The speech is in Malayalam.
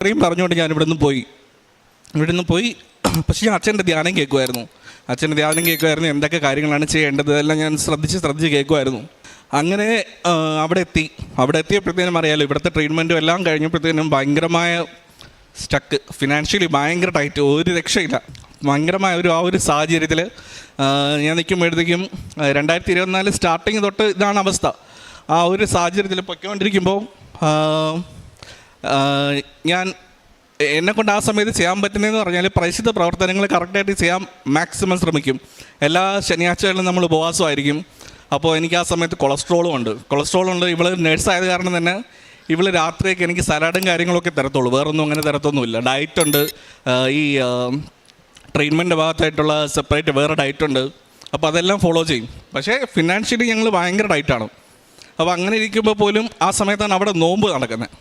ഇത്രയും പറഞ്ഞുകൊണ്ട് ഞാൻ ഇവിടെ നിന്ന് പോയി. പക്ഷേ ഞാൻ അച്ഛൻ്റെ ധ്യാനം കേൾക്കുമായിരുന്നു. എന്തൊക്കെ കാര്യങ്ങളാണ് ചെയ്യേണ്ടത് എല്ലാം ഞാൻ ശ്രദ്ധിച്ച് കേൾക്കുമായിരുന്നു. അങ്ങനെ അവിടെ എത്തിയപ്പോഴത്തേനും അറിയാമല്ലോ, ഇവിടുത്തെ ട്രീറ്റ്മെൻറ്റും എല്ലാം കഴിഞ്ഞപ്പോഴത്തേനും ഭയങ്കരമായ സ്റ്റക്ക്, ഫിനാൻഷ്യലി ഭയങ്കര ടൈറ്റ്, ഒരു രക്ഷയില്ല. ഭയങ്കരമായ ആ ഒരു സാഹചര്യത്തിൽ ഞാൻ നിൽക്കുമ്പോഴത്തേക്കും 2024 സ്റ്റാർട്ടിങ് തൊട്ട് ഇതാണ് അവസ്ഥ. ആ ഒരു സാഹചര്യത്തിൽ പൊയ്ക്കൊണ്ടിരിക്കുമ്പോൾ ഞാൻ എന്നെക്കൊണ്ട് ആ സമയത്ത് ചെയ്യാൻ പറ്റുന്നതെന്ന് പറഞ്ഞാൽ പ്രേക്ഷിത പ്രവർത്തനങ്ങൾ കറക്റ്റായിട്ട് ചെയ്യാൻ മാക്സിമം ശ്രമിക്കും. എല്ലാ ശനിയാഴ്ചകളിലും നമ്മൾ ഉപവാസമായിരിക്കും. അപ്പോൾ എനിക്ക് ആ സമയത്ത് കൊളസ്ട്രോളും ഉണ്ട്. ഇവൾ നേഴ്സായത് കാരണം തന്നെ ഇവൾ രാത്രിയൊക്കെ എനിക്ക് സലാഡും കാര്യങ്ങളൊക്കെ തരത്തുള്ളൂ, വേറൊന്നും അങ്ങനെ തരത്തൊന്നുമില്ല. ഡയറ്റുണ്ട്, ഈ ട്രീറ്റ്മെൻറ്റ് ഭാഗത്തായിട്ടുള്ള സെപ്പറേറ്റ് വേറെ ഡയറ്റുണ്ട്. അപ്പോൾ അതെല്ലാം ഫോളോ ചെയ്യും. പക്ഷേ ഫിനാൻഷ്യലി ഞങ്ങൾ ഭയങ്കര ഡയറ്റാണ്. അപ്പോൾ അങ്ങനെ ഇരിക്കുമ്പോൾ പോലും ആ സമയത്താണ് അവിടെ നോമ്പ് നടക്കുന്നത്.